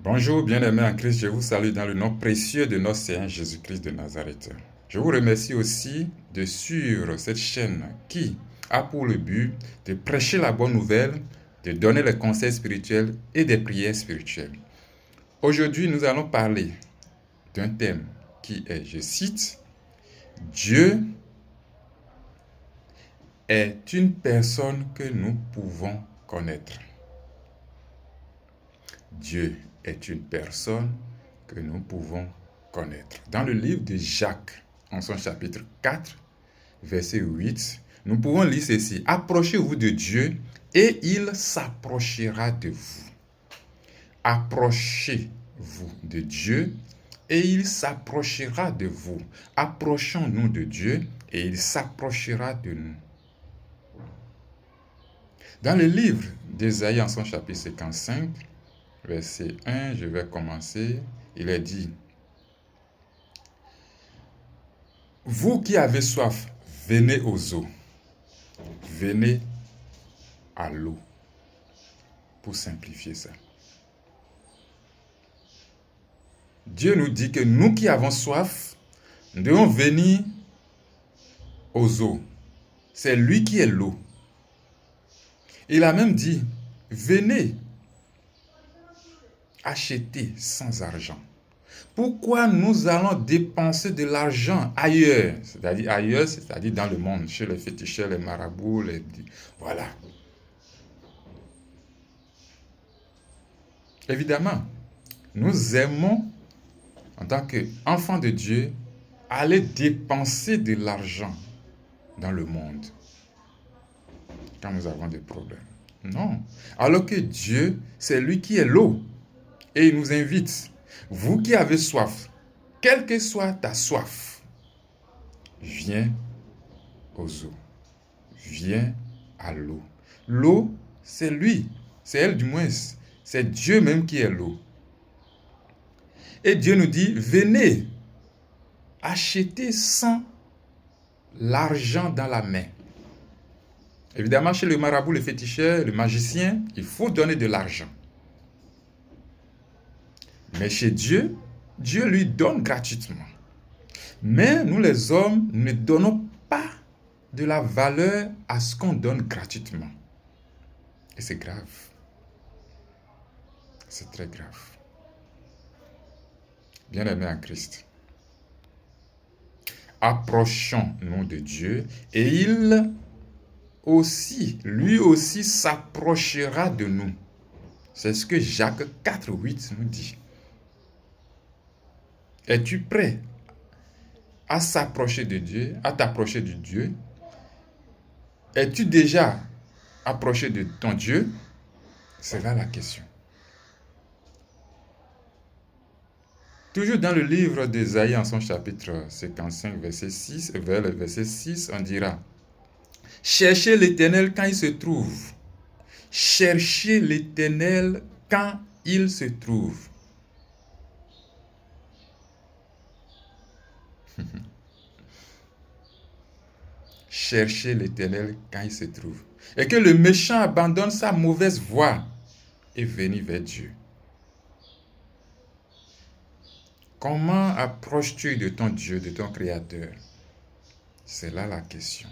Bonjour, bien-aimés en Christ, je vous salue dans le nom précieux de notre Seigneur Jésus-Christ de Nazareth. Je vous remercie aussi de suivre cette chaîne qui a pour le but de prêcher la bonne nouvelle, de donner les conseils spirituels et des prières spirituelles. Aujourd'hui, nous allons parler d'un thème qui est, je cite, « Dieu est une personne que nous pouvons connaître. » Dieu est une personne que nous pouvons connaître. Dans le livre de Jacques, en son chapitre 4, verset 8, nous pouvons lire ceci. « Approchez-vous de Dieu et il s'approchera de vous. » Approchez-vous de Dieu et il s'approchera de vous. Approchons-nous de Dieu et il s'approchera de nous. Dans le livre d'Ésaïe, en son chapitre 55, verset 1, je vais commencer. Il est dit, « Vous qui avez soif, venez aux eaux. Venez à l'eau. » Pour simplifier ça. Dieu nous dit que nous qui avons soif, nous devons venir aux eaux. C'est lui qui est l'eau. Il a même dit, venez acheter sans argent. Pourquoi nous allons dépenser de l'argent ailleurs? C'est-à-dire dans le monde, chez les féticheurs, les marabouts, voilà. Évidemment, nous aimons, en tant qu'enfants de Dieu, aller dépenser de l'argent dans le monde quand nous avons des problèmes. Non. Alors que Dieu, c'est lui qui est l'eau. Et il nous invite, vous qui avez soif, quelle que soit ta soif, viens aux eaux. Viens à l'eau. L'eau, c'est lui. C'est elle du moins. C'est Dieu même qui est l'eau. Et Dieu nous dit, venez acheter sans l'argent dans la main. Évidemment, chez le marabout, le féticheur, le magicien, il faut donner de l'argent. Mais chez Dieu, Dieu lui donne gratuitement. Mais nous les hommes ne donnons pas de la valeur à ce qu'on donne gratuitement. Et c'est grave. C'est très grave. Bien-aimés en Christ, approchons-nous de Dieu et lui aussi s'approchera de nous. C'est ce que Jacques 4, 8 nous dit. Es-tu prêt à s'approcher de Dieu, à t'approcher de Dieu? Es-tu déjà approché de ton Dieu? C'est là la question. Toujours dans le livre d'Ésaïe, en son chapitre 55, verset 6, vers le verset 6, on dira, « Cherchez l'Éternel quand il se trouve. Cherchez l'Éternel quand il se trouve. » Cherchez l'Éternel quand il se trouve. Et que le méchant abandonne sa mauvaise voie et venez vers Dieu. Comment approches-tu de ton Dieu, de ton Créateur? C'est là la question.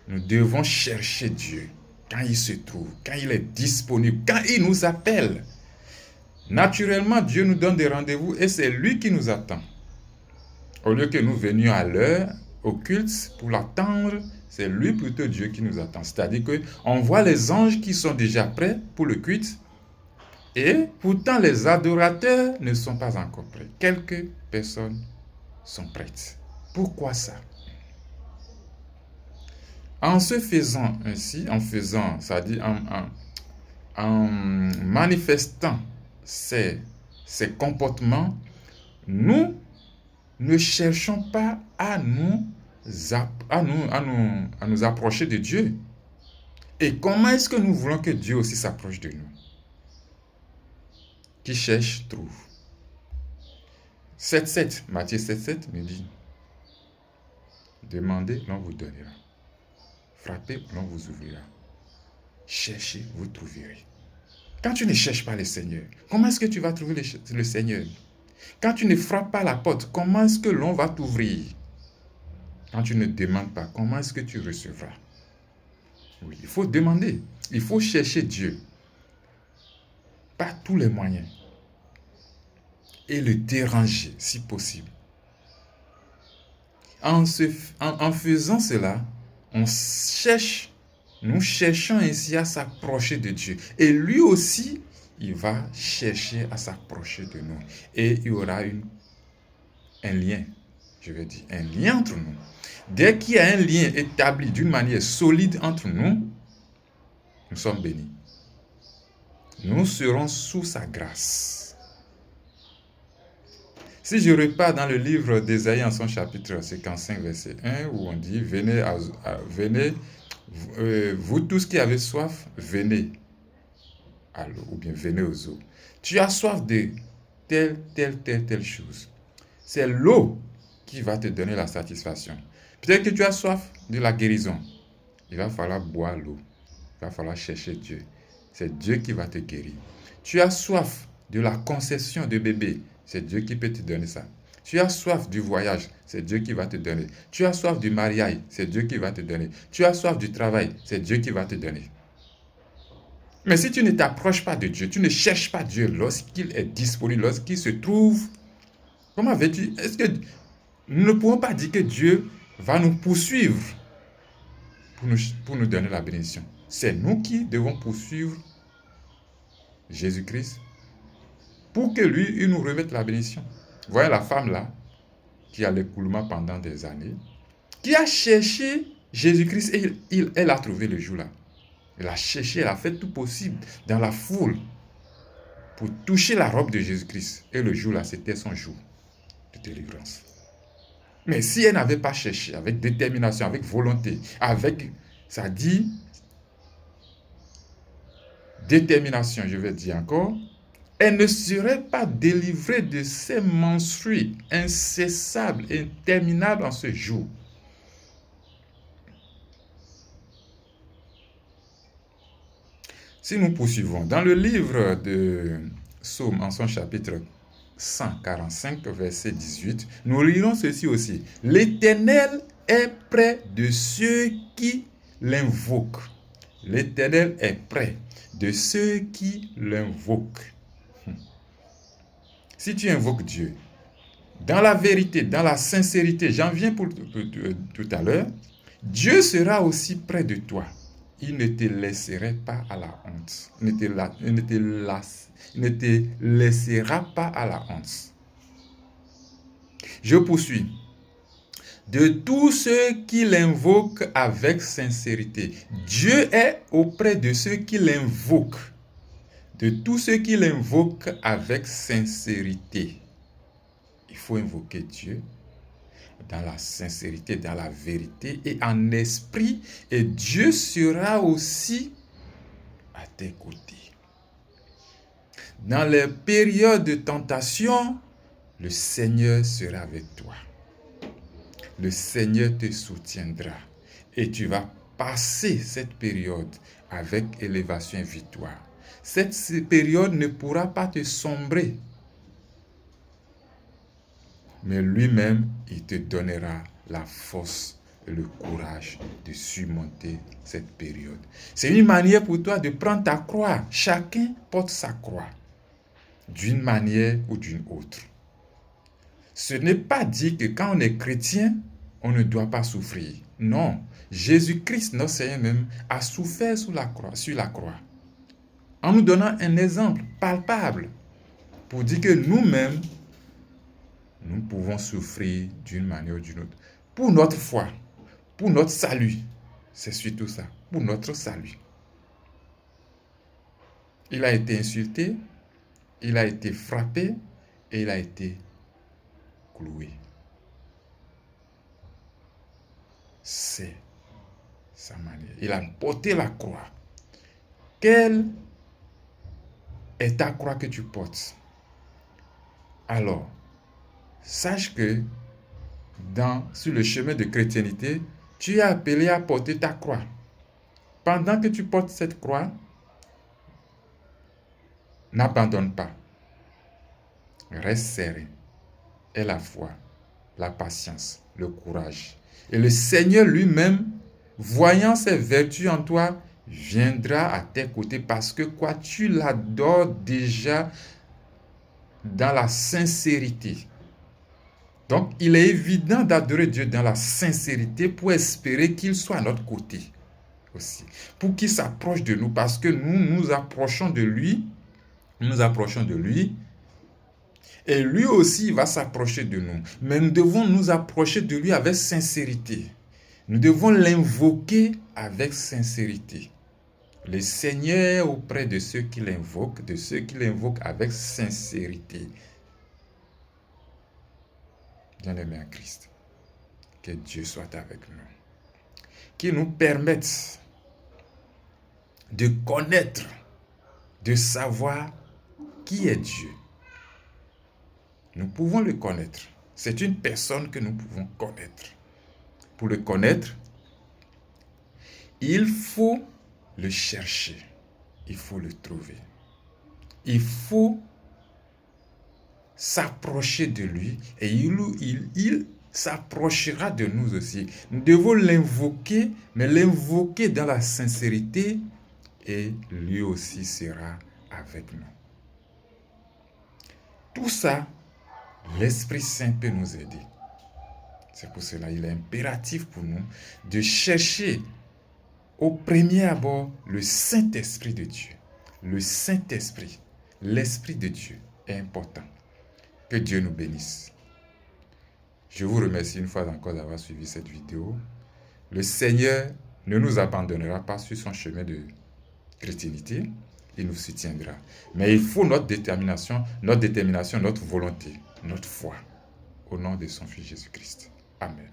Nous devons chercher Dieu quand il se trouve, quand il est disponible, quand il nous appelle. Naturellement, Dieu nous donne des rendez-vous et c'est lui qui nous attend. Au lieu que nous venions à l'heure, au culte, pour l'attendre, c'est lui plutôt Dieu qui nous attend. C'est-à-dire qu'on voit les anges qui sont déjà prêts pour le culte et pourtant les adorateurs ne sont pas encore prêts. Quelques personnes sont prêtes. Pourquoi ça? En se faisant ainsi, c'est-à-dire en manifestant ces comportements, nous ne cherchons pas à nous approcher de Dieu. Et comment est-ce que nous voulons que Dieu aussi s'approche de nous? Qui cherche, trouve. 7,7, Matthieu 7,7 me dit, demandez, l'on vous donnera. Frappez, l'on vous ouvrira. Cherchez, vous trouverez. Quand tu ne cherches pas le Seigneur, comment est-ce que tu vas trouver le Seigneur? Quand tu ne frappes pas la porte, comment est-ce que l'on va t'ouvrir? Quand tu ne demandes pas, comment est-ce que tu recevras? Oui, il faut demander. Il faut chercher Dieu par tous les moyens et le déranger si possible. En faisant cela, nous cherchons ainsi à s'approcher de Dieu. Et lui aussi, il va chercher à s'approcher de nous. Et il y aura un lien, je veux dire, un lien entre nous. Dès qu'il y a un lien établi d'une manière solide entre nous, nous sommes bénis. Nous serons sous sa grâce. Si je repars dans le livre d'Ésaïe en son chapitre 55, verset 1, où on dit, venez, vous tous qui avez soif, venez à l'eau, ou bien venez aux eaux. Tu as soif de telle chose. C'est l'eau qui va te donner la satisfaction. Peut-être que tu as soif de la guérison. Il va falloir boire l'eau. Il va falloir chercher Dieu. C'est Dieu qui va te guérir. Tu as soif de la concession de bébé. C'est Dieu qui peut te donner ça. Tu as soif du voyage. C'est Dieu qui va te donner. Tu as soif du mariage. C'est Dieu qui va te donner. Tu as soif du travail. C'est Dieu qui va te donner. Mais si tu ne t'approches pas de Dieu, tu ne cherches pas Dieu lorsqu'il est disponible, lorsqu'il se trouve, comment veux-tu? Est-ce que nous ne pouvons pas dire que Dieu va nous poursuivre pour nous donner la bénédiction? C'est nous qui devons poursuivre Jésus-Christ pour que lui, il nous remette la bénédiction. Vous voyez la femme là, qui a l'écoulement pendant des années, qui a cherché Jésus-Christ et elle a trouvé le jour là. Elle a cherché, elle a fait tout possible dans la foule pour toucher la robe de Jésus-Christ. Et le jour là, c'était son jour de délivrance. Mais si elle n'avait pas cherché avec détermination, avec volonté, ça dit, détermination, je vais dire encore, elle ne serait pas délivrée de ces menstrues incessables, interminables en ce jour. Si nous poursuivons, dans le livre de Psaume, en son chapitre 145, verset 18, nous lirons ceci aussi. L'Éternel est près de ceux qui l'invoquent. L'Éternel est près de ceux qui l'invoquent. Si tu invoques Dieu, dans la vérité, dans la sincérité, j'en viens pour tout à l'heure, Dieu sera aussi près de toi. Il ne te laisserait pas à la honte. Il ne te laissera pas à la honte. Je poursuis. De tous ceux qui l'invoquent avec sincérité. Dieu est auprès de ceux qui l'invoquent. De tous ceux qui l'invoquent avec sincérité. Il faut invoquer Dieu dans la sincérité, dans la vérité et en esprit, et Dieu sera aussi à tes côtés. Dans les périodes de tentation, le Seigneur sera avec toi. Le Seigneur te soutiendra et tu vas passer cette période avec élévation et victoire. Cette période ne pourra pas te sombrer. Mais lui-même, il te donnera la force et le courage de surmonter cette période. C'est une manière pour toi de prendre ta croix. Chacun porte sa croix, d'une manière ou d'une autre. Ce n'est pas dit que quand on est chrétien, on ne doit pas souffrir. Non, Jésus-Christ, notre Seigneur même, a souffert sur la croix, en nous donnant un exemple palpable pour dire que nous-mêmes, nous pouvons souffrir d'une manière ou d'une autre. Pour notre foi, pour notre salut. C'est surtout ça, pour notre salut. Il a été insulté, il a été frappé et il a été cloué. C'est sa manière. Il a porté la croix. Quelle est ta croix que tu portes? Alors, sache que sur le chemin de chrétienté, tu es appelé à porter ta croix. Pendant que tu portes cette croix, N'abandonne pas. Reste serré. Aie la foi, la patience, le courage. Et le Seigneur lui-même, voyant ces vertus en toi, viendra à tes côtés parce que quoi, tu l'adores déjà dans la sincérité. Donc, il est évident d'adorer Dieu dans la sincérité pour espérer qu'il soit à notre côté aussi. Pour qu'il s'approche de nous parce que nous approchons de lui. Nous approchons de lui. Et lui aussi va s'approcher de nous. Mais nous devons nous approcher de lui avec sincérité. Nous devons l'invoquer avec sincérité. Le Seigneur auprès de ceux qui l'invoquent, avec sincérité. Bien-aimés en Christ, que Dieu soit avec nous. Qu'il nous permette de connaître, de savoir qui est Dieu. Nous pouvons le connaître. C'est une personne que nous pouvons connaître. Pour le connaître, il faut le chercher. Il faut le trouver. Il faut s'approcher de lui et il s'approchera de nous aussi. Nous devons l'invoquer, mais l'invoquer dans la sincérité et lui aussi sera avec nous. Tout ça, l'Esprit Saint peut nous aider. C'est pour cela qu'il est impératif pour nous de chercher au premier abord le Saint-Esprit de Dieu. Le Saint-Esprit, l'Esprit de Dieu est important. Que Dieu nous bénisse. Je vous remercie une fois encore d'avoir suivi cette vidéo. Le Seigneur ne nous abandonnera pas sur son chemin de chrétienté. Il nous soutiendra. Mais il faut notre détermination, notre volonté, notre foi. Au nom de son Fils Jésus-Christ. Amen.